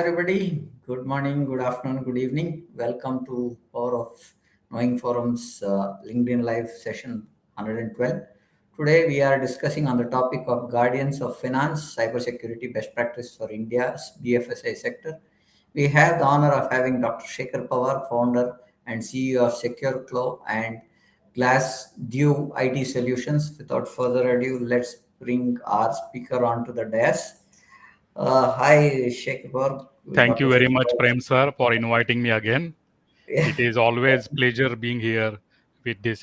everybody. Good morning, good afternoon, good evening. Welcome to Power of Knowing Forum's LinkedIn Live session 112. Today we are discussing on the topic of guardians of finance, cybersecurity best practice for India's BFSI sector. We have the honor of having Dr. Shekhar Pawar, founder and CEO of Secure Cloud and Glass Dew IT Solutions. Without further ado, let's bring our speaker onto the dais. Hi, Shekhar, Thank you Dr. very Shekhar. much, Prem sir, for inviting me again. Yeah, It is always pleasure being here with this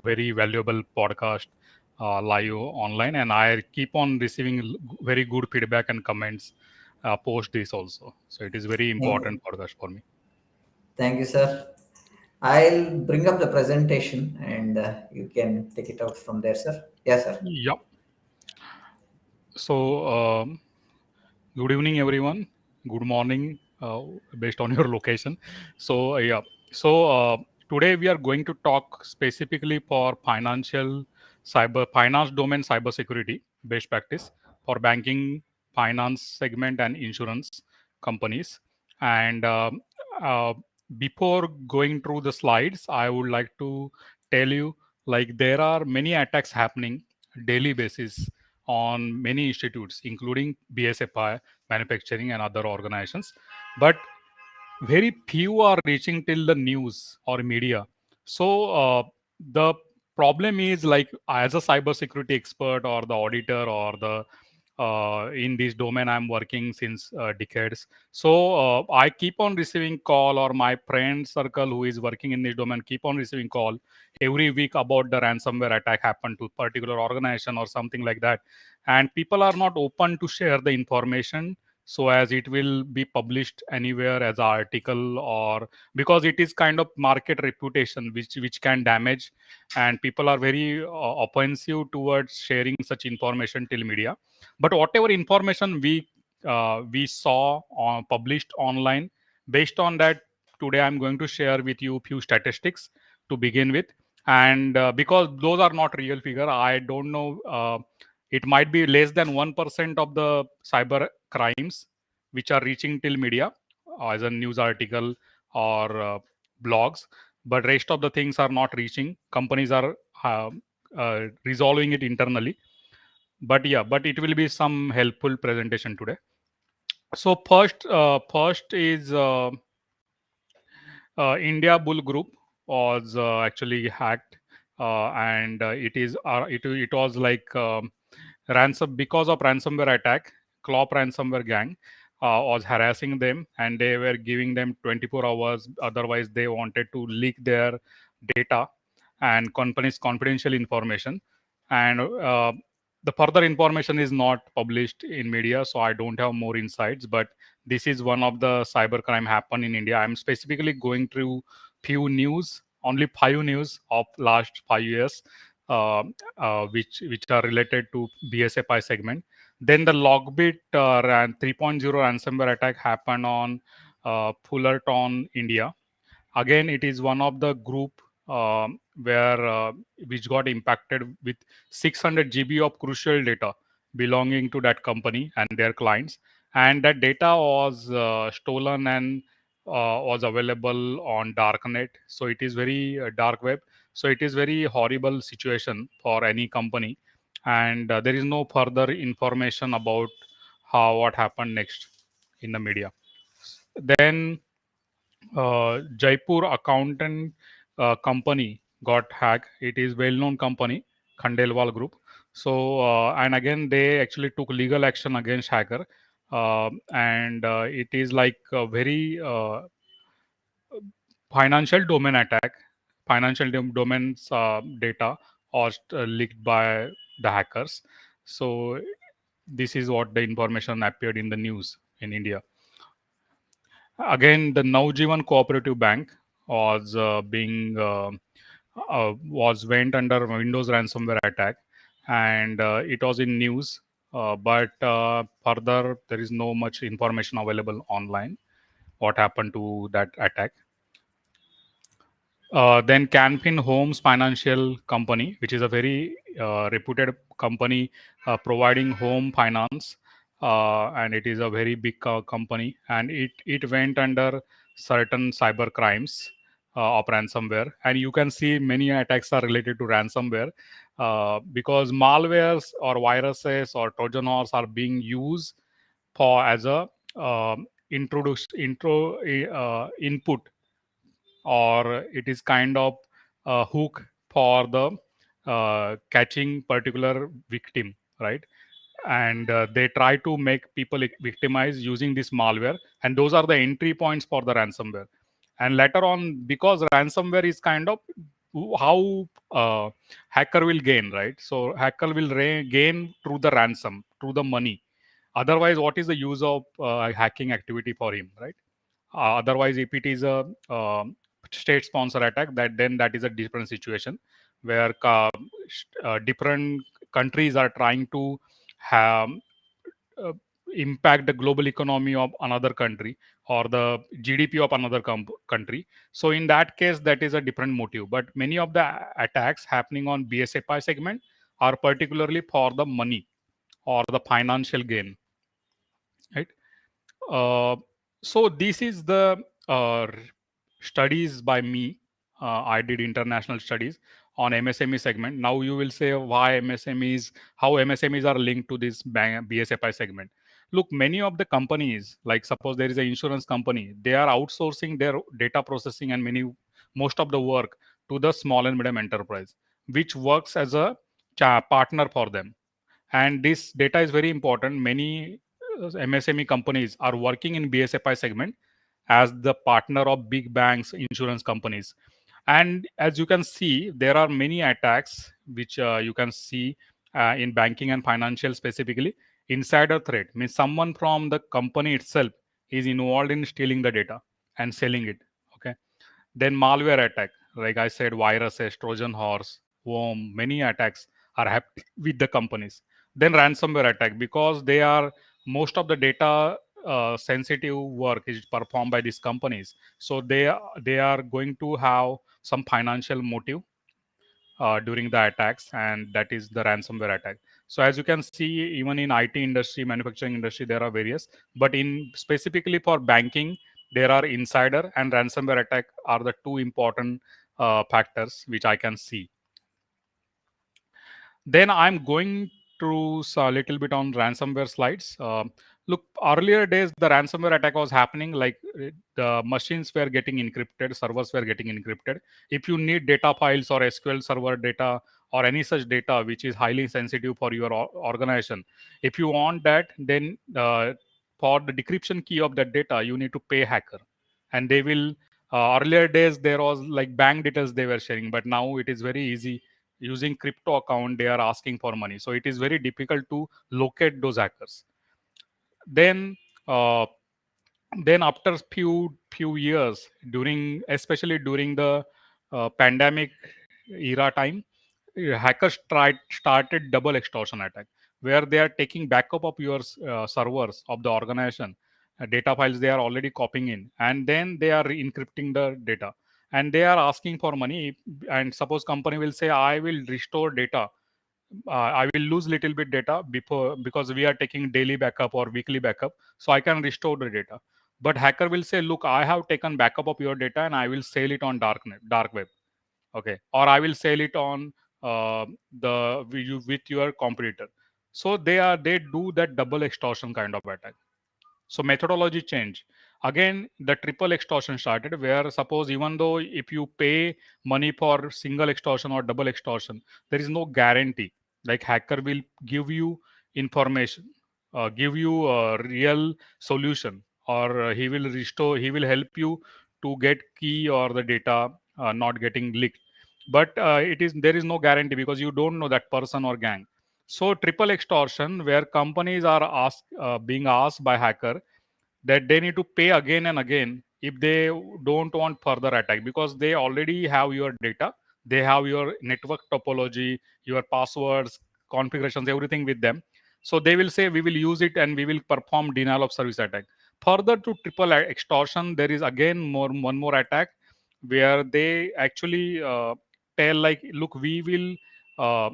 very valuable podcast live online, and I keep on receiving very good feedback and comments post this also. So it is very thank important podcast for me. thank you, sir. I'll bring up the presentation and you can take it out from there, sir. Yes, sir. Yeah. So good evening, everyone. Good morning, based on your location. So yeah. So today we are going to talk specifically for finance domain cybersecurity best practice for banking, finance segment, and insurance companies. And uh, before going through the slides, I would like to tell you like there are many attacks happening daily basis on many institutes, including BSFI, manufacturing, and other organizations. But very few are reaching till the news or media. So the problem is like as a cybersecurity expert or the auditor or the in this domain I'm working since decades. So I keep on receiving call, or my friend circle who is working in this domain keep on receiving call every week about the ransomware attack happened to particular organization or something like that, and people are not open to share the information so as it will be published anywhere as an article, or because it is kind of market reputation which can damage, and people are very offensive towards sharing such information till media. But whatever information we saw published online, based on that, today I'm going to share with you few statistics to begin with. And because those are not real figure, I don't know, it might be less than 1% of the cyber crimes which are reaching till media as a news article or blogs, but rest of the things are not reaching. Companies are resolving it internally. But yeah, but it will be some helpful presentation today. So first is India Bull Group was actually hacked, and it was like ransom because of ransomware attack. Clop ransomware gang was harassing them, and they were giving them 24 hours. Otherwise, they wanted to leak their data and company's confidential information. And the further information is not published in media, so I don't have more insights. But this is one of the cybercrime happen in India. I'm specifically going through few news, only 5 news of last 5 years, which are related to BSFI segment. Then the Logbit ran 3.0 ransomware attack happened on Fullerton, India. Again, it is one of the group where which got impacted with 600 GB of crucial data belonging to that company and their clients, and that data was stolen and was available on darknet. So it is very dark web. So it is very horrible situation for any company, and there is no further information about how what happened next in the media. Then Jaipur accountant company got hacked. It is well-known company, Khandelwal Group. So and again they actually took legal action against hacker, and it is like a very financial domain attack. Financial domains data was leaked by the hackers. So this is what the information appeared in the news in India. Again, the Naujivan Cooperative Bank was was went under Windows ransomware attack, and it was in news. But further, there is no much information available online. What happened to that attack? Then Canfin Homes Financial Company, which is a very reputed company providing home finance, and it is a very big company, and it went under certain cyber crimes of ransomware. And you can see many attacks are related to ransomware, because malwares or viruses or trojan horse are being used for as a input, or it is kind of a hook for the catching particular victim, right? And they try to make people victimize using this malware, and those are the entry points for the ransomware. And later on, because ransomware is kind of how hacker will gain, right? So hacker will gain through the ransom, through the money. Otherwise, what is the use of hacking activity for him, right? Otherwise, if it is a state sponsor attack, that is a different situation, where different countries are trying to have uh, impact the global economy of another country, or the GDP of another country. So in that case, that is a different motive. But many of the attacks happening on BSFI segment are particularly for the money or the financial gain, right? Uh, so this is the studies by me. I did international studies on MSME segment. Now you will say why MSMEs, how MSMEs are linked to this BSFI segment. Look, many of the companies, like suppose there is an insurance company, they are outsourcing their data processing and most of the work to the small and medium enterprise, which works as a partner for them. And this data is very important. Many MSME companies are working in BSFI segment as the partner of big banks, insurance companies. And as you can see, there are many attacks which you can see in banking and financial specifically. Insider threat means someone from the company itself is involved in stealing the data and selling it. Okay. Then malware attack, like I said, viruses, Trojan horse, worm, many attacks are happening with the companies. Then ransomware attack, because they are most of the data sensitive work is performed by these companies. So they are going to have some financial motive during the attacks, and that is the ransomware attack. So as you can see, even in IT industry, manufacturing industry, there are various, but in specifically for banking, there are insider and ransomware attack are the two important factors which I can see. Then I'm going through a little bit on ransomware slides. Look, earlier days, the ransomware attack was happening like the machines were getting encrypted, servers were getting encrypted. If you need data files or SQL server data or any such data which is highly sensitive for your organization, if you want that, then for the decryption key of that data, you need to pay hacker, and they will. Earlier days, there was like bank details they were sharing, but now it is very easy using crypto account. They are asking for money, so it is very difficult to locate those hackers. Then uh, then after few years, during especially during the pandemic era time, hackers started double extortion attack, where they are taking backup of your servers of the organization, data files they are already copying in, and then they are encrypting the data, and they are asking for money. And suppose company will say, I will restore data, I will lose little bit data before, because we are taking daily backup or weekly backup, so I can restore the data. But hacker will say, look, I have taken backup of your data and I will sell it on dark web. Okay, or I will sell it on with your competitor. So they do that double extortion kind of attack. So methodology change. Again, the triple extortion started, where suppose even though if you pay money for single extortion or double extortion, there is no guarantee. Like hacker will give you information, give you a real solution, or he will help you to get key or the data not getting leaked. But there is no guarantee, because you don't know that person or gang. So triple extortion, where companies are being asked by hacker that they need to pay again and again if they don't want further attack, because they already have your data, they have your network topology, your passwords, configurations, everything with them. So they will say, we will use it and we will perform denial of service attack. Further to triple extortion, there is again one more attack, where they actually tell like, look, uh,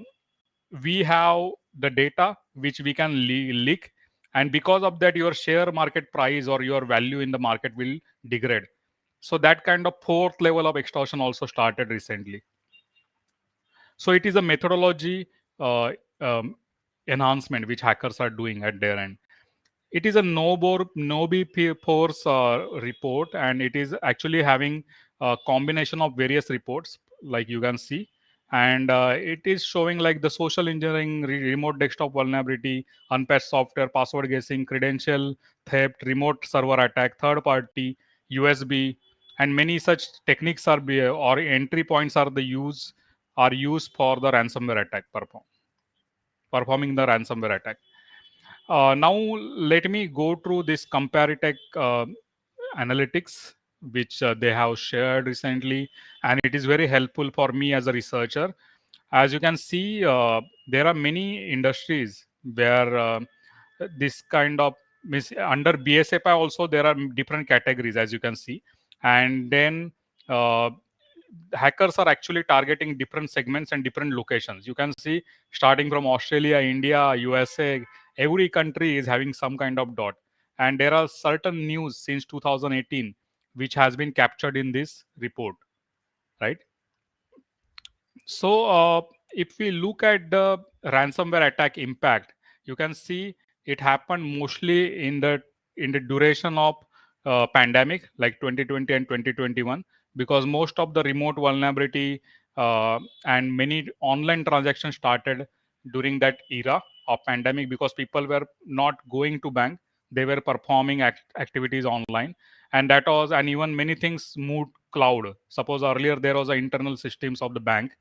we have the data which we can leak, and because of that your share market price or your value in the market will degrade. So that kind of fourth level of extortion also started recently. So it is a methodology uh, um, enhancement which hackers are doing at their end. It is a no-bore-pores report, and it is actually having a combination of various reports, like you can see. And it is showing like the social engineering, remote desktop vulnerability, unpatched software, password guessing, credential theft, remote server attack, third party, USB, and many such techniques or entry points are used for the ransomware attack performing the ransomware attack. Now let me go through this Comparitech analytics which they have shared recently, and it is very helpful for me as a researcher. As you can see, there are many industries where this kind of under BSFI also there are different categories, as you can see. And then uh, hackers are actually targeting different segments and different locations. You can see, starting from Australia, India, USA, every country is having some kind of dot. And there are certain news since 2018 which has been captured in this report, right? So, if we look at the ransomware attack impact, you can see it happened mostly in the duration of pandemic, like 2020 and 2021, because most of the remote vulnerability and many online transactions started during that era of pandemic, because people were not going to bank; they were performing activities online, and even many things moved cloud. Suppose earlier there was a internal systems of the bank,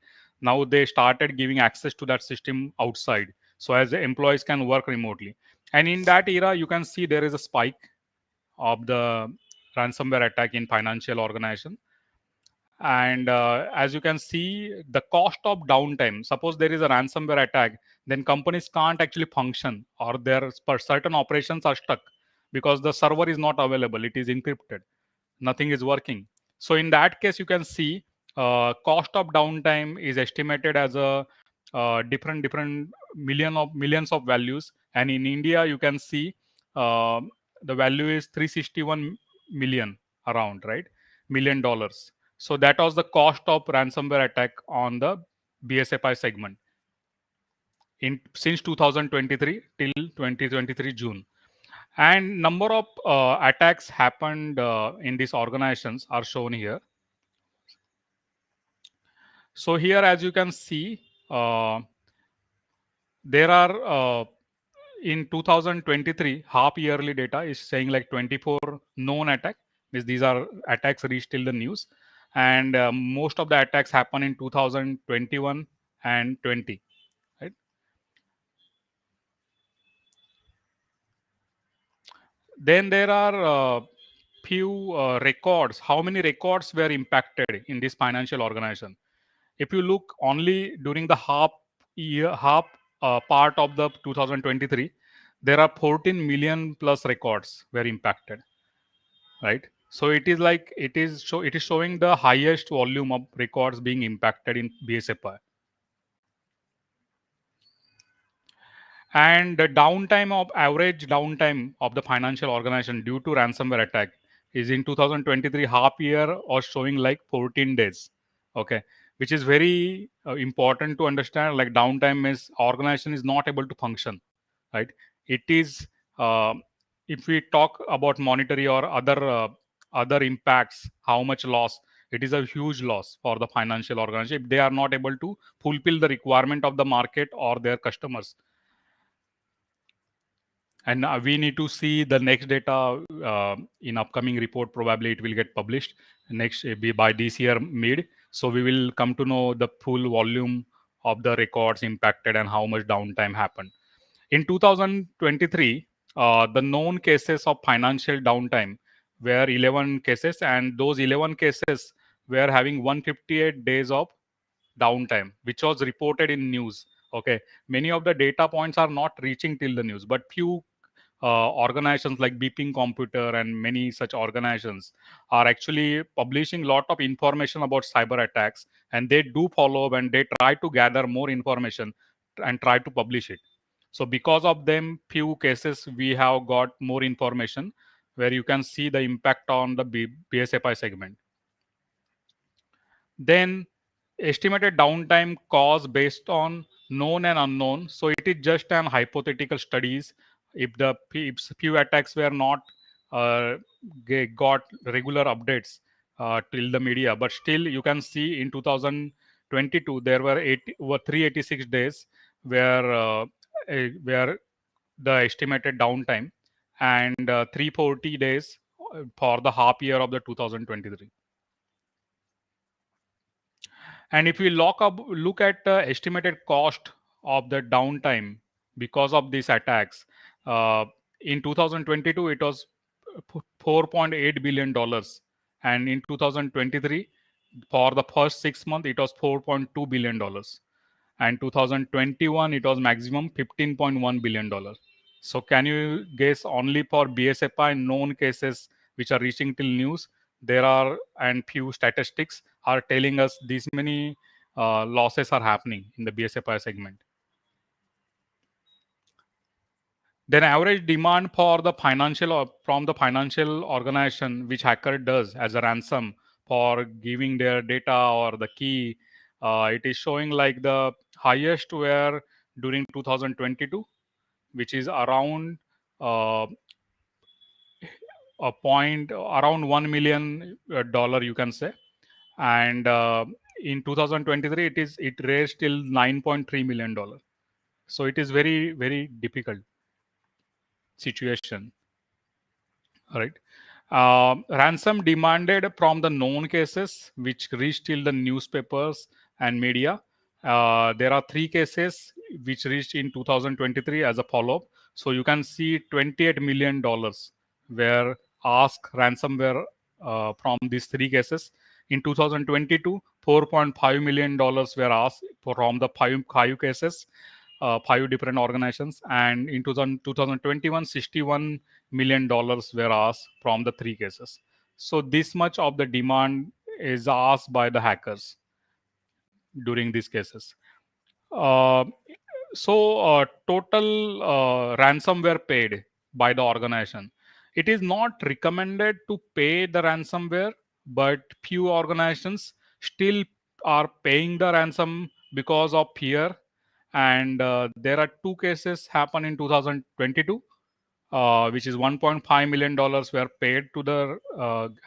now they started giving access to that system outside, so as the employees can work remotely. And in that era you can see there is a spike of the ransomware attack in financial organization. And as you can see, the cost of downtime, suppose there is a ransomware attack, then companies can't actually function, or their certain operations are stuck because the server is not available, it is encrypted, nothing is working. So in that case, you can see cost of downtime is estimated as a different millions of values. And in India, you can see uh, the value is 361 million around, right? $1 million. So that was the cost of ransomware attack on the BSFI segment in since 2023 till 2023 June. And number of attacks happened in these organizations are shown here. So here, as you can see, there are in 2023 half yearly data is saying like 24 known attack, means these are attacks reached till the news. And most of the attacks happen in 2021 and 20, right? Then there are few records, how many records were impacted in this financial organization. If you look only during the half part of the 2023, there are 14 million plus records were impacted, right? So it is showing the highest volume of records being impacted in BSFI. And the average downtime of the financial organization due to ransomware attack is in 2023 half year or showing like 14 days. Okay, which is very important to understand. Like downtime is organization is not able to function, right? It is uh, if we talk about monetary or other impacts, how much loss. It is a huge loss for the financial organization if they are not able to fulfill the requirement of the market or their customers. And we need to see the next data in upcoming report. Probably it will get published next by this year mid, so we will come to know the full volume of the records impacted and how much downtime happened in 2023. The known cases of financial downtime were 11 cases, and those 11 cases were having 158 days of downtime, which was reported in news. Okay, many of the data points are not reaching till the news, but few organizations like Beeping Computer and many such organizations are actually publishing lot of information about cyber attacks, and they do follow up and they try to gather more information and try to publish it. So because of them, few cases we have got more information where you can see the impact on the BSFI segment. Then estimated downtime cost based on known and unknown. So it is just an hypothetical studies. If few attacks were not uh, got regular updates till the media, but still you can see in 2022 there were 386 days where the estimated downtime, and 340 days for the half year of the 2023. And if we look at the estimated cost of the downtime because of these attacks, uh, in 2022 it was 4.8 billion dollars, and in 2023 for the first 6 months it was 4.2 billion dollars, and 2021 it was maximum 15.1 billion dollars. So can you guess, only for BSFI known cases which are reaching till news, there are, and few statistics are telling us these many losses are happening in the BSFI segment. Then average demand for the financial from the financial organization which hacker does as a ransom for giving their data or the key, it is showing like the highest were during 2022, which is around uh, a point around $1 million you can say, and in 2023 it raised till $9.3 million. So it is very difficult situation. All right. Ransom demanded from the known cases which reached till the newspapers and media. There are 3 cases which reached in 2023 as a follow-up. So you can see $28 million were asked ransomware from these 3 cases. In 2022, $4.5 million were asked from the five cases, 5 different organizations, and in 2021, $61 million were asked from the 3 cases. So this much of the demand is asked by the hackers during these cases. Uh, Total ransomware paid by the organization. It is not recommended to pay the ransomware, but few organizations still are paying the ransom because of fear. And there are 2 cases happen in 2022, which is $1.5 million were paid to the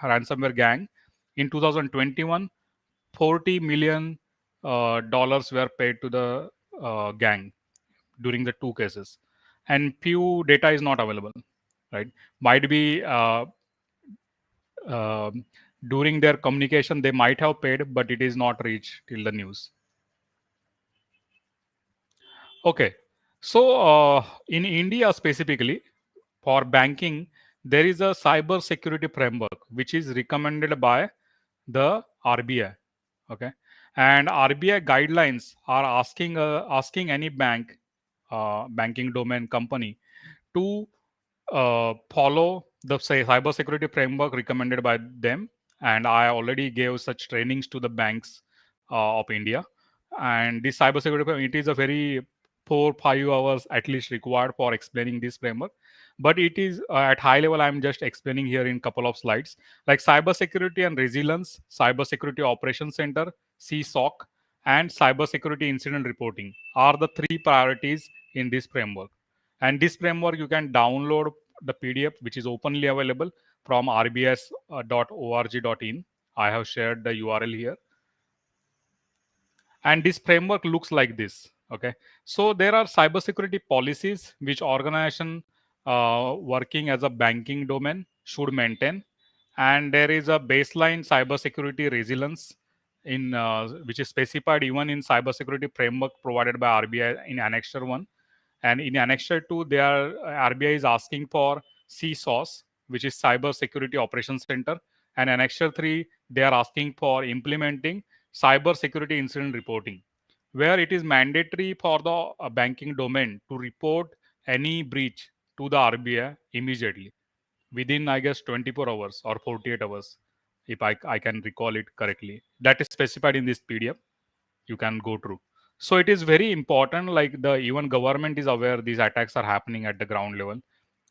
ransomware gang. In 2021, $40 million were paid to the gang during the 2 cases, and few data is not available. Right? Might be um during their communication they might have paid, but it is not reached till the news. Okay, so in India specifically, for banking, there is a cyber security framework which is recommended by the RBI. Okay, and RBI guidelines are asking any banking domain company to follow the cybersecurity framework recommended by them. And I already gave such trainings to the banks of India. And this cybersecurity, it is a very 4-5 hours at least required for explaining this framework. But it is at high level. I'm just explaining here in couple of slides. Like cybersecurity and resilience, cybersecurity operations center, CSOC, and cybersecurity incident reporting are the 3 priorities in this framework. And this framework you can download the PDF, which is openly available from rbs.org.in. I have shared the URL here. And this framework looks like this. Okay, so there are cybersecurity policies which organization working as a banking domain should maintain, and there is a baseline cybersecurity resilience in which is specified even in cybersecurity framework provided by RBI in Annexure 1. And in Annexure 2, they are RBI is asking for CSOS, which is Cyber Security Operations Center. And Annexure 3, they are asking for implementing Cyber Security Incident Reporting, where it is mandatory for the banking domain to report any breach to the RBI immediately within, I guess, 24 hours or 48 hours, if I can recall it correctly. That is specified in this PDF. You can go through. So it is very important, like the even government is aware these attacks are happening at the ground level.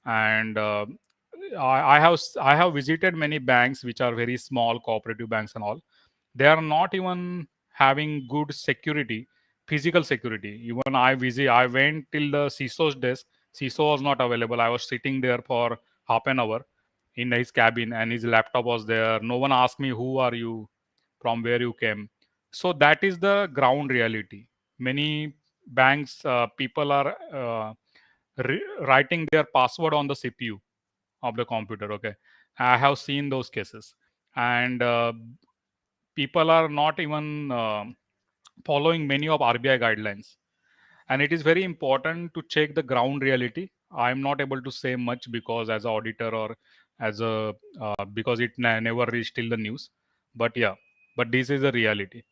And I have visited many banks which are very small cooperative banks and all. They are not even having good security, physical security. Even I went till the CISO's desk. CISO was not available. I was sitting there for half an hour in his cabin, and his laptop was there. No one asked me who are you, from where you came. So that is the ground reality. Many banks, people are writing their password on the CPU of the computer. Okay, I have seen those cases. And people are not even following many of RBI guidelines. And it is very important to check the ground reality. I'm not able to say much because as an auditor, or as a because it never reached till the news. But yeah, but this is the reality.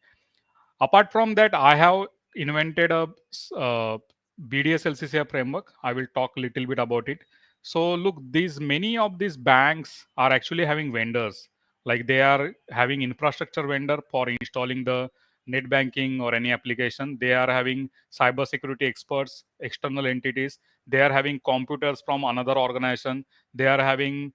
Apart from that, I have invented a BDS LCCI framework. I will talk a little bit about it. So look, these many of these banks are actually having vendors. Like they are having infrastructure vendor for installing the net banking or any application. They are having cybersecurity experts, external entities. They are having computers from another organization. They are having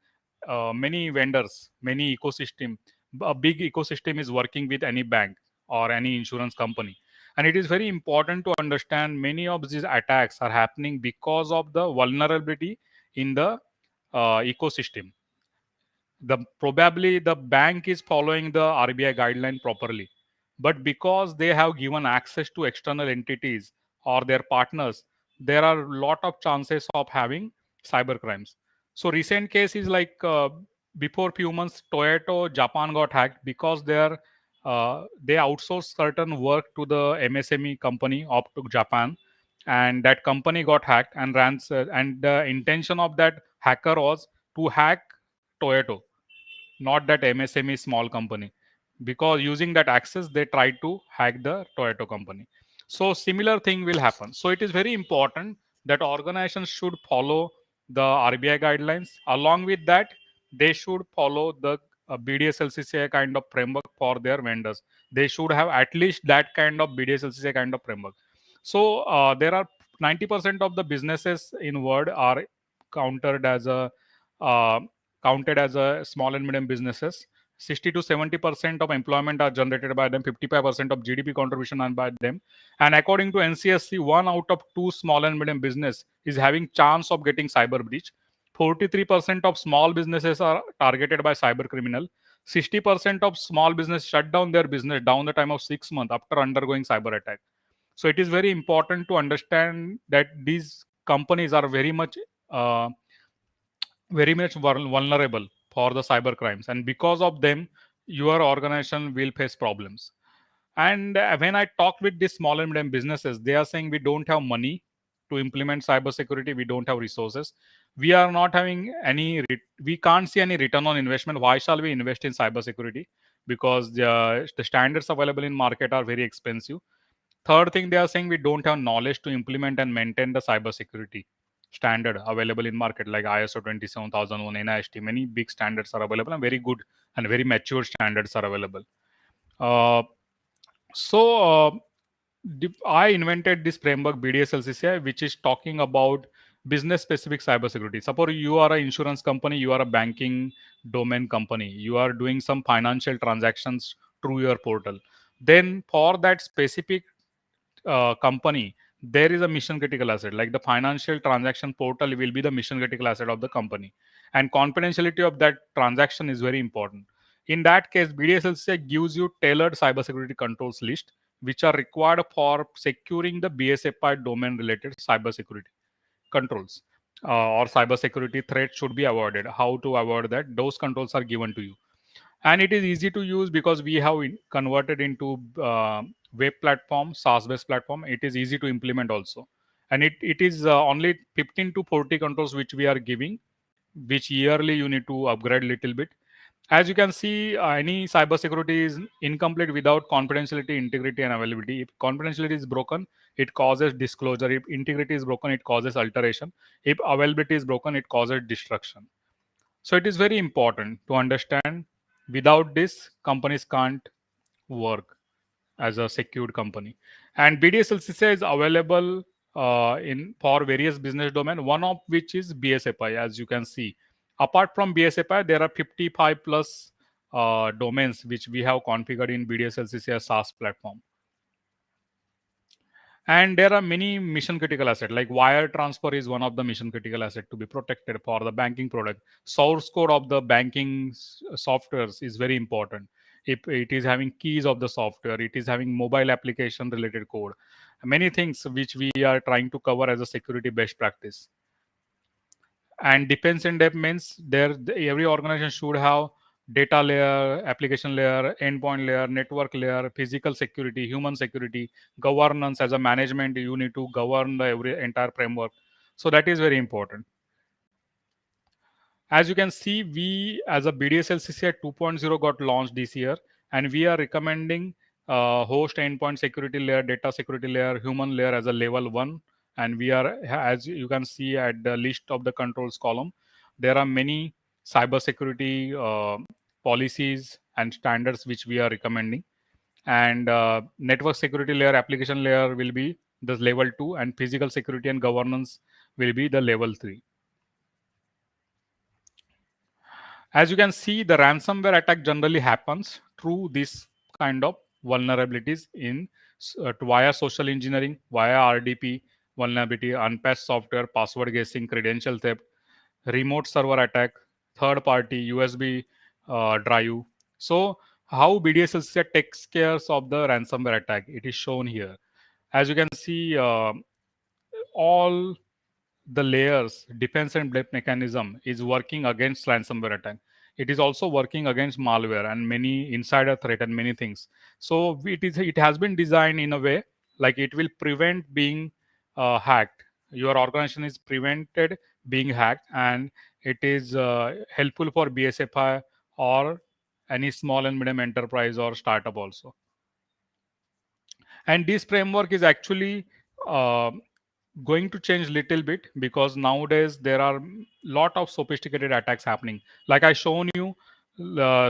many vendors, many ecosystem. A big ecosystem is working with any bank or any insurance company. And it is very important to understand many of these attacks are happening because of the vulnerability in the ecosystem. The probably the bank is following the RBI guideline properly, but because they have given access to external entities or their partners, there are a lot of chances of having cyber crimes. So recent case is like before few months, Toyota Japan got hacked because they outsourced certain work to the MSME company of to Japan, and that company got hacked and ran. And the intention of that hacker was to hack Toyota, not that MSME small company. Because using that access, they try to hack the Toyota company. So similar thing will happen. So it is very important that organizations should follow the RBI guidelines. Along with that, they should follow the BDSLCCI kind of framework for their vendors. They should have at least that kind of BDSLCCI kind of framework. So there are 90% of the businesses in world are counted as a uh, counted as a small and medium businesses. 60 to 70% of employment are generated by them. 55% of GDP contribution are by them. And according to NCSC, 1 out of 2 small and medium business is having chance of getting cyber breach. 43% of small businesses are targeted by cyber criminal. 60% of small business shut down their business down the time of 6 months after undergoing cyber attack. So it is very important to understand that these companies are very much vulnerable for the cyber crimes, and because of them your organization will face problems. And when I talk with these small and medium businesses, they are saying we don't have money to implement cybersecurity, we don't have resources, we are not having any we can't see any return on investment. Why shall we invest in cybersecurity? Because the standards available in market are very expensive. Third thing, they are saying we don't have knowledge to implement and maintain the cybersecurity standard available in market, like ISO 27001, NIST. Many big standards are available and very good and very mature standards are available. Uh, so I invented this framework BDSLCCI, which is talking about business specific cybersecurity. Suppose you are an insurance company, you are a banking domain company, you are doing some financial transactions through your portal. Then for that specific company, there is a mission critical asset. Like the financial transaction portal will be the mission critical asset of the company, and confidentiality of that transaction is very important. In that case, BDSLCI gives you tailored cybersecurity controls list, which are required for securing the BSFI domain related cybersecurity controls. Or cybersecurity threats should be avoided. How to avoid that? Those controls are given to you, and it is easy to use because we have converted into web platform, SaaS based platform. It is easy to implement also, and it is only 15 to 40 controls which we are giving, which yearly you need to upgrade little bit. As you can see, any cybersecurity is incomplete without confidentiality, integrity, and availability. If confidentiality is broken, it causes disclosure. If integrity is broken, it causes alteration. If availability is broken, it causes destruction. So it is very important to understand. Without this, companies can't work. as a secured company. And BDSLCC is available in for various business domain, one of which is BSFI, as you can see. Apart from BSFI, there are 55 plus domains which we have configured in BDSLCC as SaaS platform. And there are many mission critical assets, like wire transfer is one of the mission critical asset to be protected for the banking product. Source code of the banking softwares is very important. If it is having keys of the software, it is having mobile application related code, many things which we are trying to cover as a security best practice. And defense in depth means every organization should have data layer, application layer, endpoint layer, network layer, physical security, human security, governance. As a management, you need to govern the every entire framework. So that is very important. As you can see, we as a BDSL CCI 2.0 got launched this year, and we are recommending host endpoint security layer, data security layer, human layer as a level 1. And we are, as you can see at the list of the controls column, there are many cybersecurity policies and standards which we are recommending. And network security layer, application layer will be the level 2, and physical security and governance will be the level 3. As you can see, the ransomware attack generally happens through this kind of vulnerabilities in via social engineering, via RDP vulnerability, unpatched software, password guessing, credential theft, remote server attack, third party USB drive. So how BDSL takes care of the ransomware attack? It is shown here. As you can see, all the layers defense and blip mechanism is working against ransomware attack. It is also working against malware and many insider threat and many things. So it has been designed in a way like it will prevent being hacked. Your organization is prevented being hacked, and it is helpful for BSFI or any small and medium enterprise or startup also. And this framework is actually uh, going to change little bit, because nowadays there are lot of sophisticated attacks happening. Like I shown you,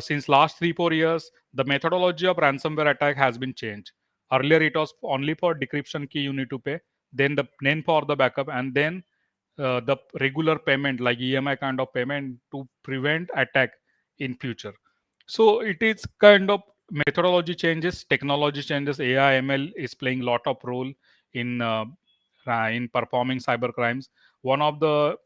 since last 3-4 years, the methodology of ransomware attack has been changed. Earlier it was only for decryption key you need to pay, then the name for the backup, and then the regular payment like EMI kind of payment to prevent attack in future. So it is kind of methodology changes, technology changes. AI ML is playing lot of role in performing cyber crimes. One of the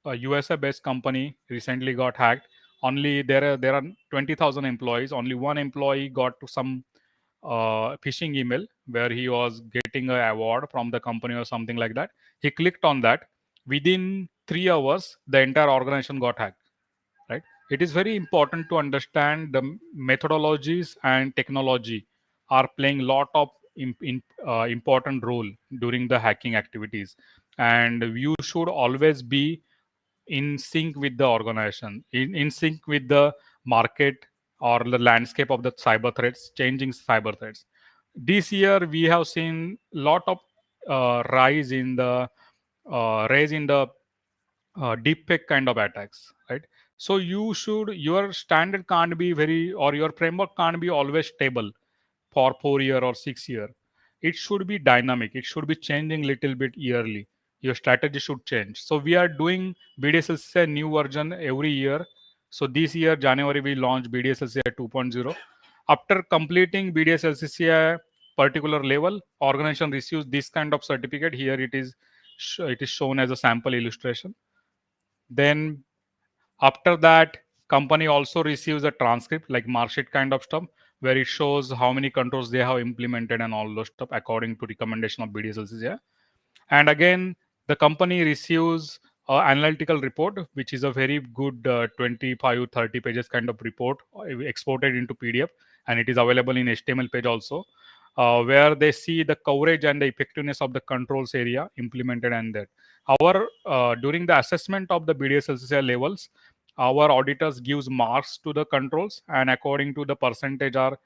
USA based company recently got hacked. Only there are 20,000 employees. Only one employee got to some phishing email where he was getting an award from the company or something like that. He clicked on that. Within 3 hours, the entire organization got hacked. Right? It is very important to understand the methodologies and technology are playing lot of important role during the hacking activities, and you should always be in sync with the organization, in sync with the market or the landscape of the cyber threats, changing cyber threats. This year we have seen lot of rise in the deep fake kind of attacks, right? So your standard can't be very, or your framework can't be always stable for 4 year or 6 year. It should be dynamic. It should be changing little bit yearly. Your strategy should change. So we are doing BDSLCI new version every year. So this year January we launched BDSLCI 2.0. After completing BDSLCI particular level, organization receives this kind of certificate. Here it is shown as a sample illustration. Then after that, company also receives a transcript like mark sheet kind of stuff, where it shows how many controls they have implemented and all those stuff according to recommendation of BDSLCCI. And again, the company receives analytical report, which is a very good 25 30 pages kind of report exported into PDF, and it is available in HTML page also, where they see the coverage and the effectiveness of the controls area implemented. And that our during the assessment of the BDSLCCI levels, our auditors gives marks to the controls, and according to the percentage are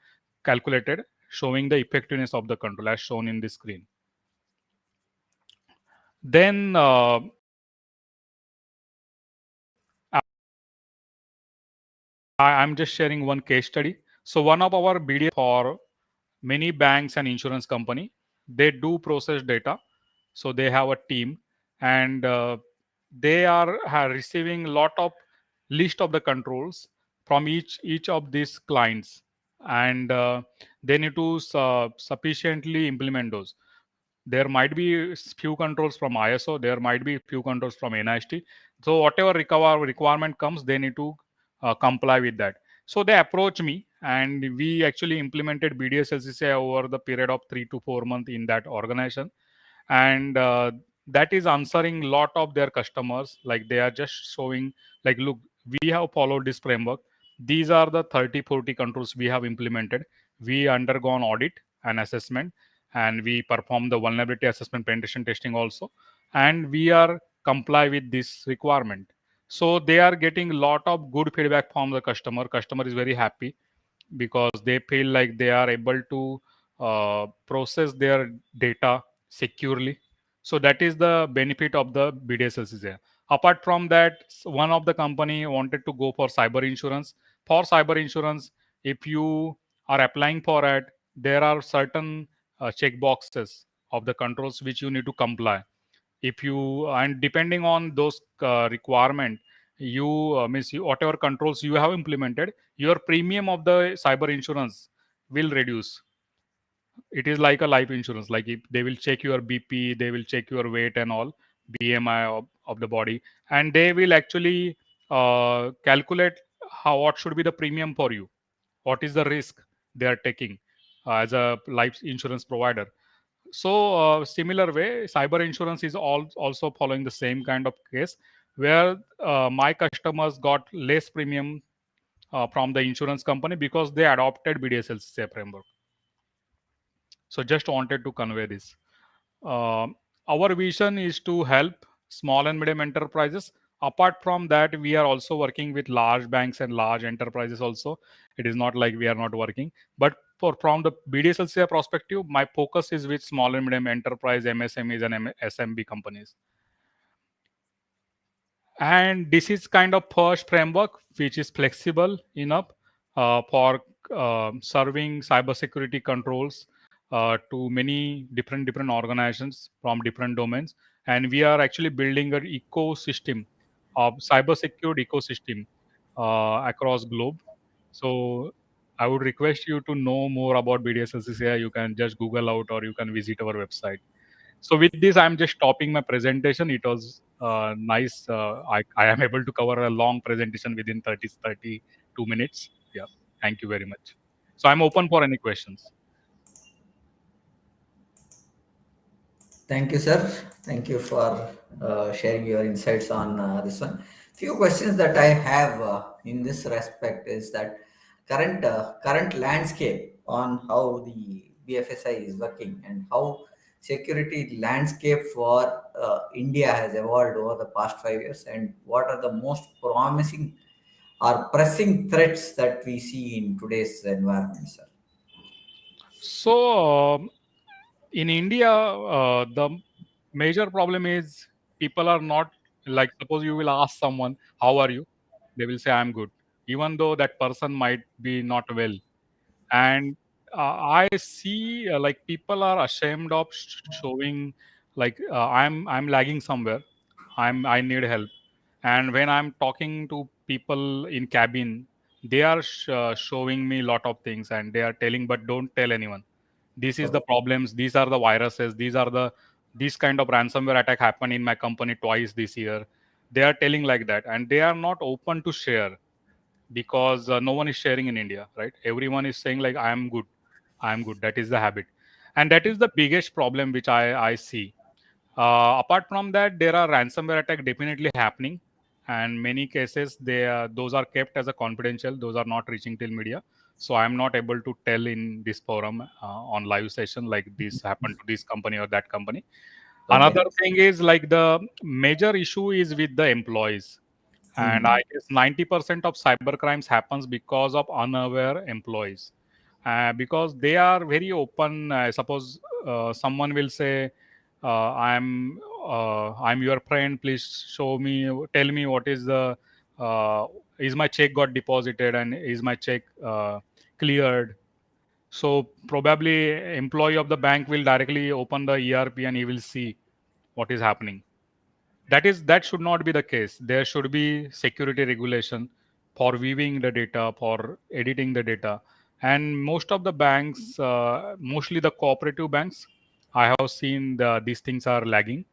calculated, showing the effectiveness of the control as shown in the screen. Then I'm just sharing one case study. So one of our BDS for many banks and insurance company, they do process data. So they have a team, and they are receiving lot of list of the controls from each of these clients, and they need to sufficiently implement those. There might be few controls from ISO, there might be few controls from NIST. So whatever requirement comes, they need to comply with that. So they approach me, and we actually implemented BDSLCCI over the period of 3 to 4 months in that organization, and that is answering lot of their customers. Like they are just showing, like, look, we have followed this framework. These are the 30-40 controls we have implemented. We undergone audit and assessment, and we perform the vulnerability assessment penetration testing also, and we are comply with this requirement. So they are getting lot of good feedback from the customer is very happy, because they feel like they are able to process their data securely. So that is the benefit of the BDSLCCI. Apart from that, one of the company wanted to go for cyber insurance. For cyber insurance, if you are applying for it, there are certain check boxes of the controls which you need to comply. If you, and depending on those requirement, you means you, whatever controls you have implemented, your premium of the cyber insurance will reduce. It is like a life insurance. Like if they will check your BP, they will check your weight and all, BMI of the body, and they will actually calculate how, what should be the premium for you, what is the risk they are taking as a life insurance provider. So similar way, cyber insurance is also following the same kind of case, where my customers got less premium from the insurance company because they adopted BDSLCA framework. So just wanted to convey this. Uh, our vision is to help small and medium enterprises. Apart from that, we are also working with large banks and large enterprises also. It is not like we are not working. But for from the BDSLCA perspective, my focus is with small and medium enterprise, MSMEs and SMB companies. And this is kind of first framework which is flexible enough for serving cybersecurity controls to many different organizations from different domains. And we are actually building an ecosystem of cybersecurity ecosystem across globe. So I would request you to know more about BDSLCCI. You can just Google out, or you can visit our website. So with this, I'm just stopping my presentation. It was nice. I am able to cover a long presentation within 32 minutes. Yeah. Thank you very much. So I'm open for any questions. Thank you, sir. Thank you for sharing your insights on this one. Few questions that I have in this respect is that current landscape on how the BFSI is working and how security landscape for India has evolved over the past 5 years, and what are the most promising or pressing threats that we see in today's environment, sir. So in India, the major problem is people are not, like, suppose you will ask someone, "How are you?" They will say, "I'm good," even though that person might be not well. And I see like people are ashamed of showing, like, I'm lagging somewhere, I need help. And when I'm talking to people in cabin, they are showing me lot of things, and they are telling, but don't tell anyone. This is the Okay. problems, these are the viruses, these are the, this kind of ransomware attack happened in my company twice this year. They are telling like that, and they are not open to share, because no one is sharing in India, right? Everyone is saying like, I am good. That is the habit, and that is the biggest problem which I see. Apart from that, there are ransomware attack definitely happening, and many cases those are kept as a confidential. Those are not reaching till media, so I am not able to tell in this forum on live session like this happened to this company or that company. Another Okay. thing is like the major issue is with the employees, and I Hmm. guess 90% of cyber crimes happens because of unaware employees, because they are very open. Suppose someone will say, I'm your friend, please show me, tell me what is the uh, is my check got deposited, and is my check cleared. So probably employee of the bank will directly open the ERP and he will see what is happening. That should not be the case. There should be security regulation for viewing the data, for editing the data. And most of the banks, mostly the cooperative banks, I have seen these things are lagging.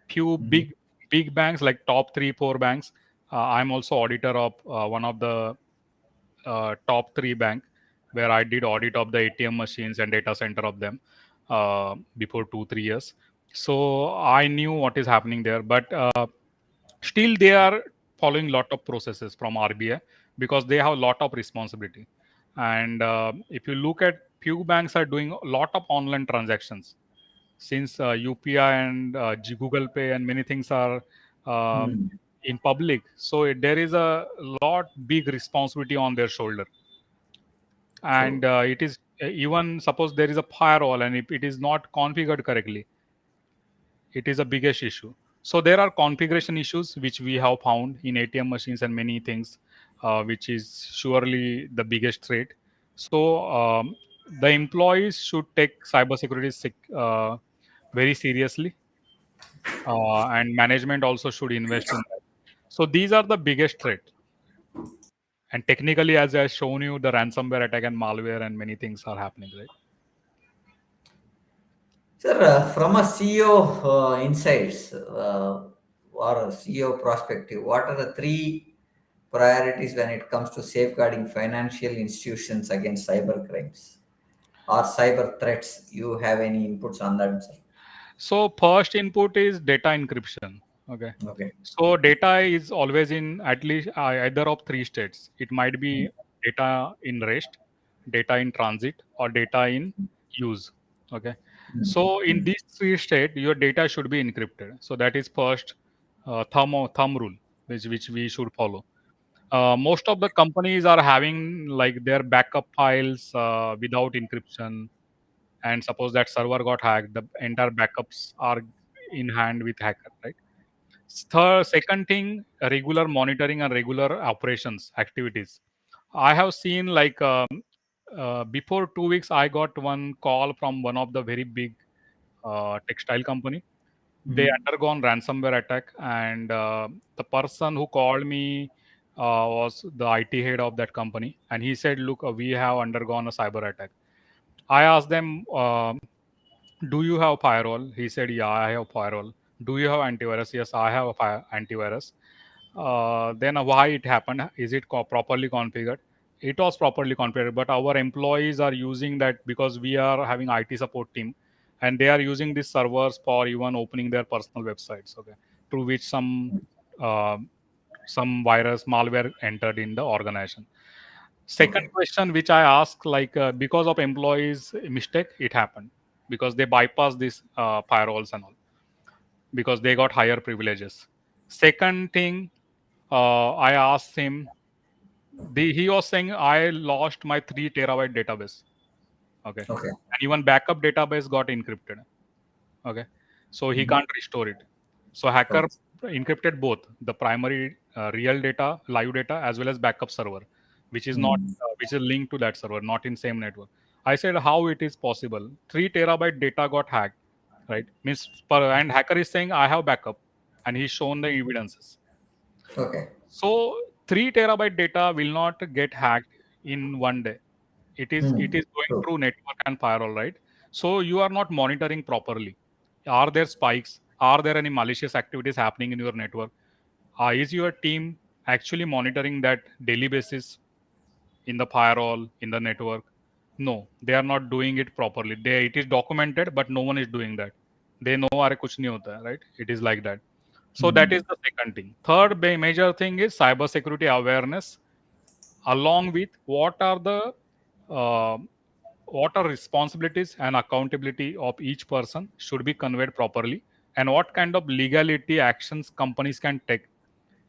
Few Mhm. big banks like top 3 4 banks. I'm also auditor of one of the top 3 bank, where I did audit of the ATM machines and data center of them before 2 3 years. So I knew what is happening there, but still they are following lot of processes from RBI because they have a lot of responsibility. And if you look at few banks are doing a lot of online transactions since UPI and Google Pay and many things are uh, Hmm. in public. So there is a lot big responsibility on their shoulder. And True. it is even suppose there is a firewall and if it is not configured correctly, it is a biggest issue. So there are configuration issues which we have found in ATM machines and many things, which is surely the biggest threat. So the employees should take cybersecurity very seriously, and management also should invest in that. So these are the biggest threat. And technically, as I shown you, the ransomware attack and malware and many things are happening, right? Sir, from a CEO insights or a CEO perspective, what are the three priorities when it comes to safeguarding financial institutions against cyber crimes or cyber threats? You have any inputs on that, sir? So first input is data encryption. Okay. Okay. So data is always in at least either of 3 states. It might be data in rest, data in transit, or data in use. Okay. So in these 3 states, your data should be encrypted. So that is first thumb rule, which we should follow. Most of the companies are having like their backup files without encryption, and suppose that server got hacked, the entire backups are in hand with hacker, right? Second thing, regular monitoring and regular operations activities. I have seen like before 2 weeks I got one call from one of the very big textile company. They Mhm. undergone ransomware attack, and the person who called me was the IT head of that company, and he said, look, we have undergone a cyber attack. I asked them, do you have firewall? He said, yeah, I have firewall. Do you have antivirus? Yes, I have a antivirus. Then why it happened? Is it properly configured? It was properly configured, but our employees are using that because we are having IT support team, and they are using these servers for even opening their personal websites. Okay, through which uh, some virus malware entered in the organization. Second Okay. question which I ask, like because of employees mistake it happened, because they bypass these firewalls and all, because they got higher privileges. Second thing, I asked him, he was saying I lost my 3 terabyte database. Okay, Okay. and even backup database got encrypted. Okay, so he Mhm. can't restore it. So hacker Okay. encrypted both the primary real data, live data, as well as backup server, which is not Mm. which is linked to that server, not in same network. I said how it is possible? 3 terabyte data got hacked, right? Means and hacker is saying I have backup, and he's shown the evidences. Okay. So 3 terabyte data will not get hacked in one day. It Mm. is going True. through network and firewall, right? So you are not monitoring properly. Are there spikes? Are there any malicious activities happening in your network? Is your team actually monitoring that daily basis in the firewall, in the network? No, they are not doing it properly. It is documented, but no one is doing that. They know are kuch nahi hota, right? It is like that. So that is Mm. the second thing. Third major thing is cybersecurity awareness, along with uh, what are responsibilities and accountability of each person should be conveyed properly, and what kind of legality actions companies can take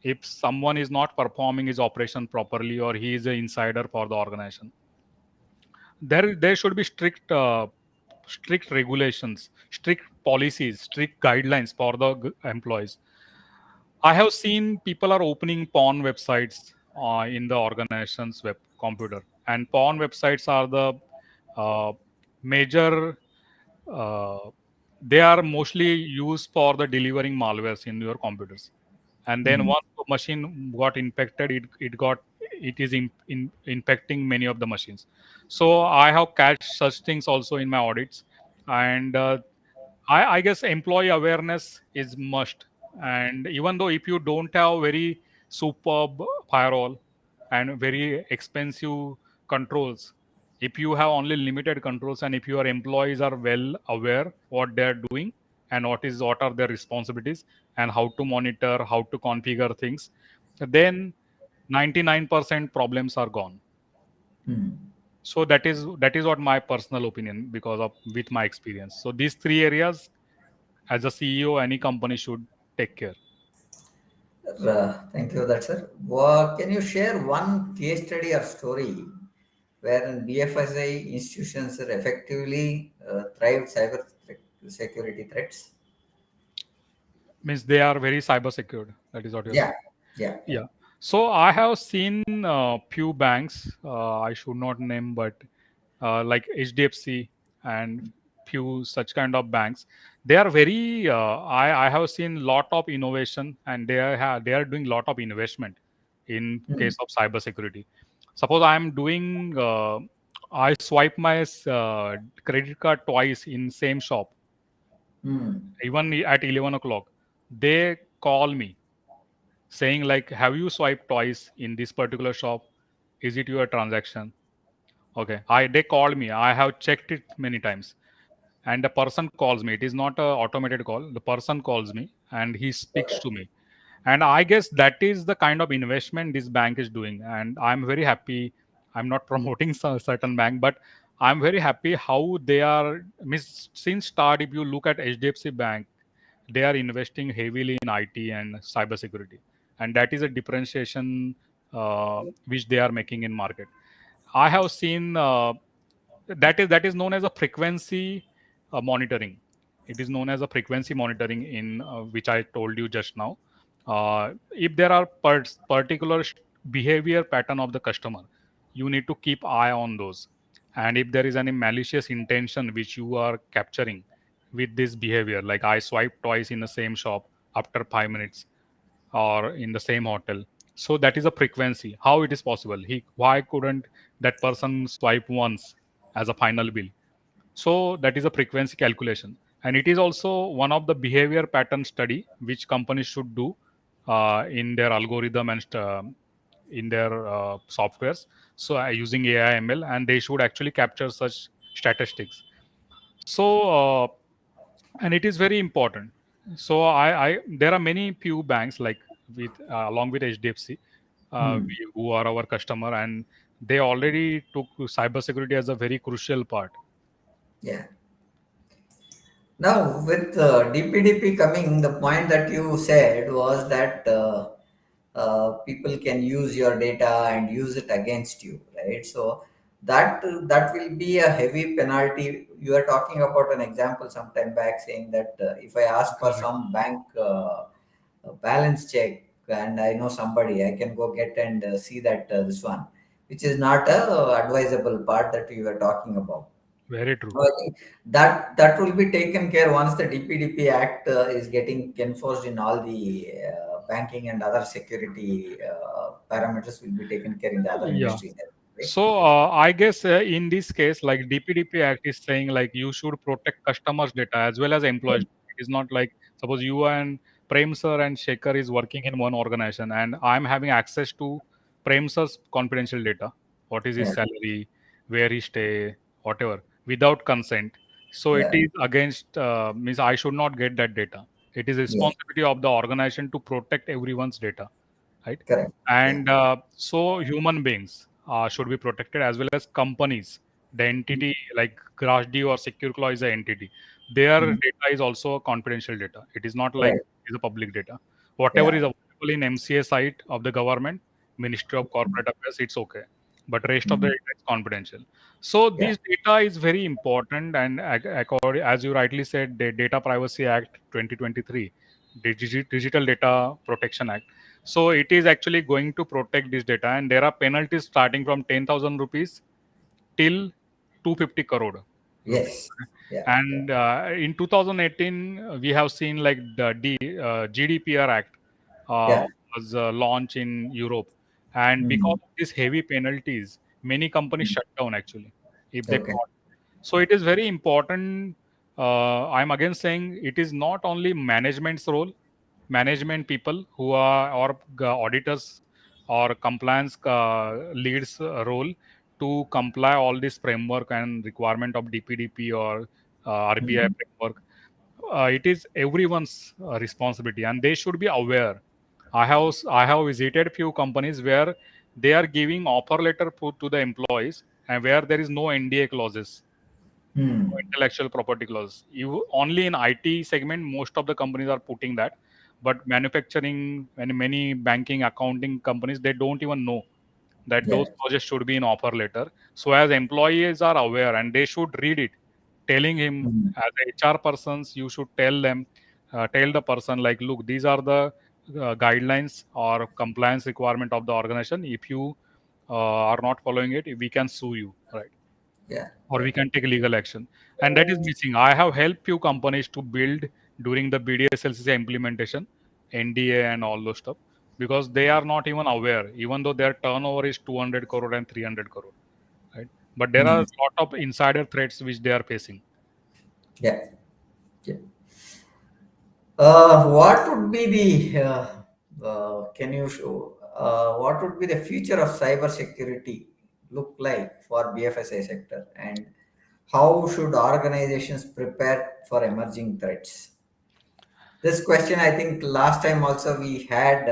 if someone is not performing his operation properly or he is an insider for the organization. There should be strict regulations, strict policies, strict guidelines for the employees. I have seen people are opening porn websites in the organization's web computer, and porn websites are the uh, major uh, they are mostly used for the delivering malwares in your computers. And then Hmm. once the machine got infected, it is infecting many of the machines. So I have catch such things also in my audits. And I guess employee awareness is must. And even though if you don't have very superb firewall and very expensive controls, if you have only limited controls and if your employees are well aware what they are doing and what are their responsibilities and how to monitor, how to configure things, then 99% problems are gone. Hmm. So that is what my personal opinion because of with my experience. So these three areas as a CEO, any company should take care. Thank you for that, sir. Can you share one case study or story wherein BFSI institutions are effectively thrived security threats? Means they are very cyber secured. That is what you're Yeah, saying. yeah. Yeah. So I have seen few banks. I should not name, but like HDFC and few such kind of banks. They are very. I have seen lot of innovation, and they are doing lot of investment in Hmm. case of cyber security. Suppose I am doing. I swipe my credit card twice in same shop, Hmm. even at 11 o'clock. They call me saying like, have you swiped twice in this particular shop? Is it your transaction? Okay, I they called me, I have checked it many times, and the person calls me. It is not a automated call. The person calls me and he speaks Okay. to me, and I guess that is the kind of investment this bank is doing, and I'm very happy. I'm not promoting certain bank, but I'm very happy how they are. Since start, if you look at HDFC Bank, they are investing heavily in IT and cybersecurity, and that is a differentiation which they are making in market. I have seen that is known as a frequency monitoring. It is known as a frequency monitoring in which I told you just now. If there are particular behavior pattern of the customer, you need to keep eye on those. And if there is any malicious intention which you are capturing with this behavior, like I swipe twice in the same shop after 5 minutes or in the same hotel, so that is a frequency. How it is possible? Why couldn't that person swipe once as a final bill? So that is a frequency calculation, and it is also one of the behavior pattern study which companies should do in their algorithm and in their softwares. So using AI ML, and they should actually capture such statistics. So and it is very important. So I there are many few banks like with along with HDFC Hmm. who are our customer, and they already took cybersecurity as a very crucial part. Yeah. Now, with DPDP coming, the point that you said was that people can use your data and use it against you, right? So that will be a heavy penalty. You are talking about an example some time back saying that if I ask for Correct. some bank balance check and I know somebody, I can go get and see that this one, which is not a advisable part that you were talking about. Very true. I think that will be taken care once the DPDP Act is getting enforced in all the banking and other security parameters will be taken care in the other Yeah. industries, right? So I guess in this case, like DPDP Act is saying, like you should protect customers' data as well as employees. It is not like suppose you and Prem sir and Shekhar is working in one organization, and I'm having access to Prem sir's confidential data. What is his Yeah, salary, where he stay, whatever, without consent. So it yeah, is against means I should not get that data. It is yeah, responsibility of the organization to protect everyone's data, right? correct. Yeah, And so human beings should be protected as well as companies. The entity like Grashdi or SecureClaw is an entity. Their mm, data is also confidential data. It is not like right. it is a public data. Whatever Yeah, is available in MCA site of the government, Ministry of Corporate Affairs, it's okay. But rest of the mm, data is confidential. So yeah, this data is very important, and according, as you rightly said, the Data Privacy Act 2023, Digital Data Protection Act. So it is actually going to protect this data, and there are penalties starting from 10,000 rupees till 250 crore rupee. Yes. Yeah. Yeah. And in 2018, we have seen like GDPR Act uh, Yeah. was launched in Europe, and because Mm. of these heavy penalties, many companies Mm. shut down actually if they Okay. caught. So it is very important. I'm again saying it is not only management's role, management people who are or auditors or compliance leads role to comply all this framework and requirement of DPDP or RBI Mm. framework. It is everyone's responsibility, and they should be aware. I have visited few companies where they are giving offer letter to the employees and where there is no NDA clauses, Mm. intellectual property clause. You only in IT segment, most of the companies are putting that, but manufacturing and many banking, accounting companies, they don't even know that Yeah. those clauses should be in offer letter. So as employees are aware and they should read it, telling him Mm. as a HR persons, you should tell them, tell the person like, look, these are the guidelines or compliance requirement of the organization. If you are not following it, we can sue you, right? Yeah. Or Yeah. we can take legal action, and that is missing. I have helped few companies to build during the BDSLCC implementation, NDA and all those stuff, because they are not even aware, even though their turnover is 200 crore and 300 crore, right? But there are Mm. a lot of insider threats which they are facing. Yeah. Yeah. What would be the can you show what would be the future of cybersecurity look like for BFSI sector, and how should organizations prepare for emerging threats? This question, I think, last time also we had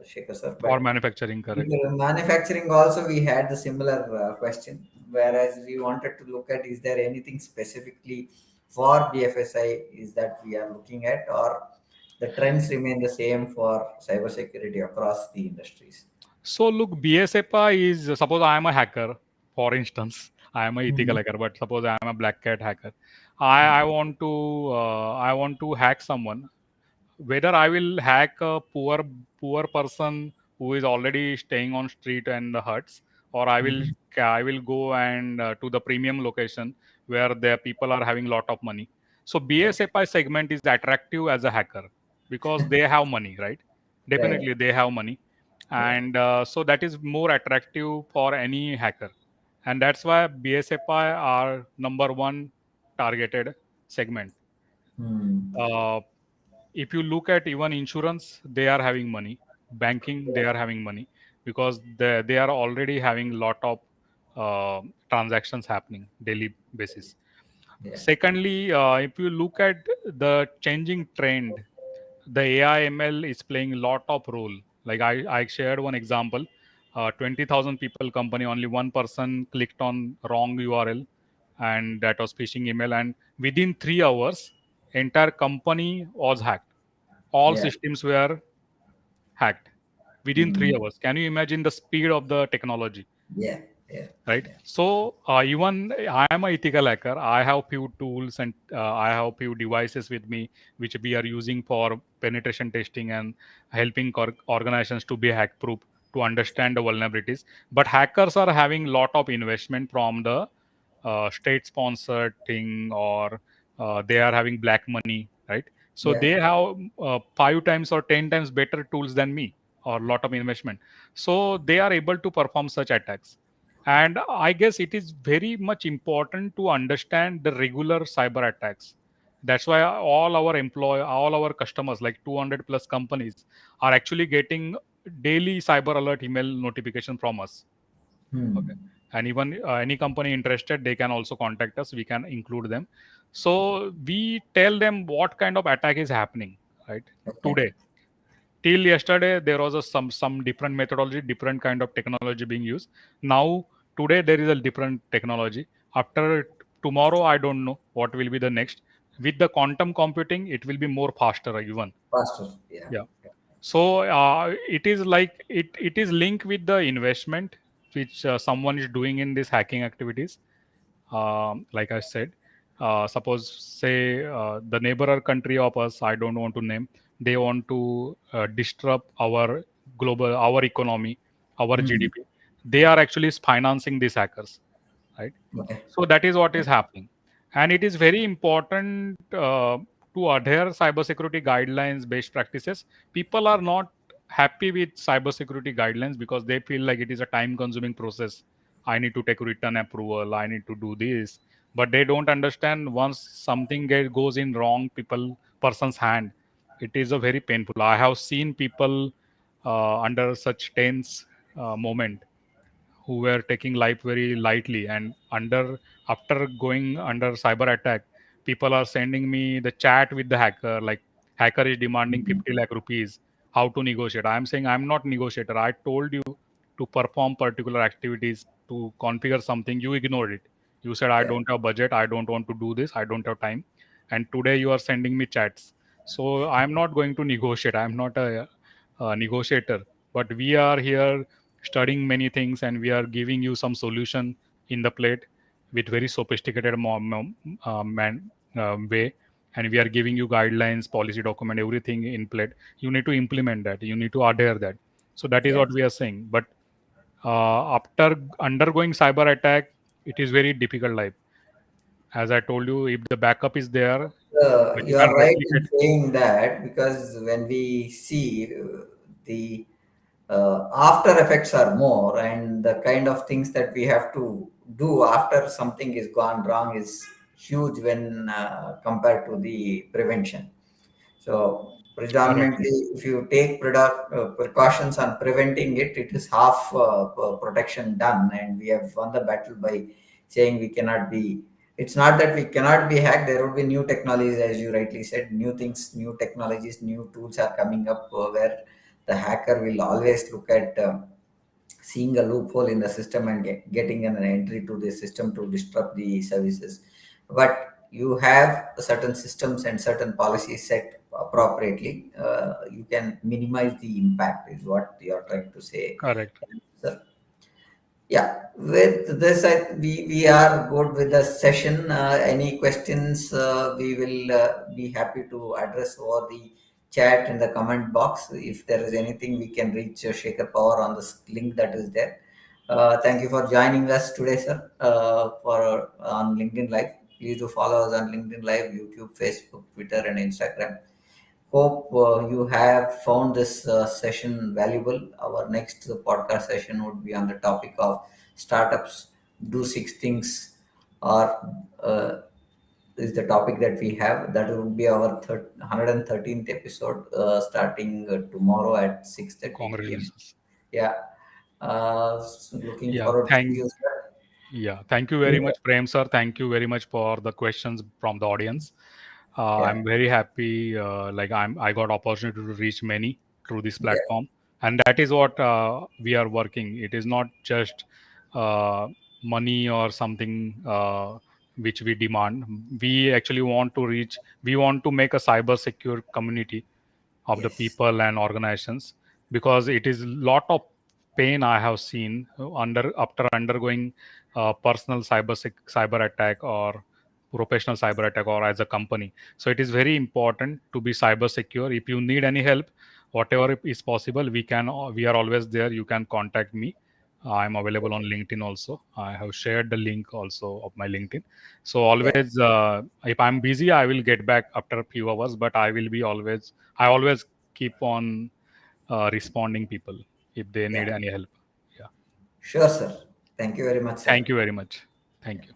Shekhar sir, For but manufacturing, correct? in manufacturing also we had the similar question. Whereas we wanted to look at, is there anything specifically for BFSI is that we are looking at, or the trends remain the same for cybersecurity across the industries? So look, BSFI is, suppose I am a hacker, for instance. I am a ethical Mhm. hacker, but suppose I am a black cat hacker. I want to hack someone. Whether I will hack a poor person who is already staying on street and the huts, or Mhm. I will go and to the premium location where the people are having lot of money. So Okay. BSFI segment is attractive as a hacker because they have money, right? Right. Definitely they have money, Yeah. and so that is more attractive for any hacker, and that's why BSFI are number one targeted segment. Hmm. Uh, if you look at even insurance, they are having money. Banking, they Yeah. are having money because they are already having lot of transactions happening daily basis. Yeah. Secondly, if you look at the changing trend, the AI ML is playing a lot of role. Like I shared one example, 20,000 people company, only one person clicked on wrong URL, and that was phishing email, and within 3 hours, entire company was hacked. All Yeah. systems were hacked within three Hmm. hours. Can you imagine the speed of the technology? Yeah. Yeah. Right, Yeah. so even I am a ethical hacker. I have few tools and I have few devices with me which we are using for penetration testing and helping organizations to be hack proof, to understand the vulnerabilities. But hackers are having lot of investment from the state sponsored thing, or they are having black money, right? So Yeah. they have 5 times or 10 times better tools than me, or lot of investment, so they are able to perform such attacks. And I guess it is very much important to understand the regular cyber attacks. That's why all our customers, like 200 plus companies, are actually getting daily cyber alert email notification from us. Okay. Hmm. And even any company interested, they can also contact us. We can include them. So we tell them what kind of attack is happening, right? Okay. Today, till yesterday, there was some different methodology, different kind of technology being used. Now today there is a different technology. After tomorrow, I don't know what will be the next. With the quantum computing, it will be more faster even. Faster. Yeah. Yeah. So it is like it is linked with the investment which someone is doing in these hacking activities. Like I said, suppose say the neighbor country of us, I don't want to name, they want to disrupt our economy, our Hmm. GDP. They are actually financing these hackers, right? Okay. So that is what is happening, and it is very important to adhere cybersecurity guidelines, best practices. People are not happy with cybersecurity guidelines because they feel like it is a time-consuming process. I need to take return approval. I need to do this, but they don't understand once something goes in wrong person's hand, it is a very painful. I have seen people under such tense moment who were taking life very lightly, and after going under cyber attack, people are sending me the chat with the hacker, like hacker is demanding Mhm. 50 lakh rupees, how to negotiate. I am saying I'm not negotiator. I told you to perform particular activities, to configure something, you ignored it. You said I Yeah. don't have budget, I don't want to do this, I don't have time, and today you are sending me chats. So I'm not going to negotiate. I'm not a negotiator, but we are here studying many things, and we are giving you some solution in the plate with very sophisticated way, and we are giving you guidelines, policy document, everything in plate. You need to implement that, you need to adhere that. So that is what Yes. we are saying. But after undergoing cyber attack, it is very difficult life. As I told you, if the backup is there, but you You can are right in replicate. saying that, because when we see the after effects are more, and the kind of things that we have to do after something is gone wrong is huge when compared to the prevention. So Correct. predominantly, if you take precautions on preventing it, it is half protection done, and we have won the battle by saying we cannot be. It's not that we cannot be hacked. There will be new technologies, as you rightly said, new things, new technologies, new tools are coming up where the hacker will always look at. Seeing a loophole in the system and getting an entry to the system to disrupt the services. But you have certain systems and certain policies set appropriately. You can minimize the impact, is what you are trying to say. Correct. So, yeah, with this, we are good with the session. Any questions, we will be happy to address over the chat in the comment box. If there is anything, we can reach Shekhar Pawar on the link that is there. Thank you for joining us today, sir, for on LinkedIn Live. Please do follow us on LinkedIn Live, YouTube, Facebook, Twitter, and Instagram. Hope you have found this session valuable. Our next podcast session would be on the topic of startups do six things, or is the topic that we have. That would be our 113th episode, starting tomorrow at 6:30 p.m. Congratulations. Yeah. Looking Yeah, forward to see you, sir. yeah, thank you very much, Prem sir. Thank you very much for the questions from the audience. Yeah. I'm very happy. I got opportunity to reach many through this Yeah. platform, and that is what we are working. It is not just uh, money or something which we demand. We actually want to reach. We want to make a cyber secure community of the Yes. people and organizations, because it is lot of pain I have seen after undergoing personal cyber attack or professional cyber attack or as a company. So it is very important to be cyber secure. If you need any help, whatever is possible, we are always there. You can contact me. I'm available on LinkedIn also. I have shared the link also of my LinkedIn. So Yeah. always, if I'm busy, I will get back after a few hours. But I always keep on responding people if they Yeah. need any help. Yeah. Sure, sir. Thank you very much, sir. Thank you very much. Thank you.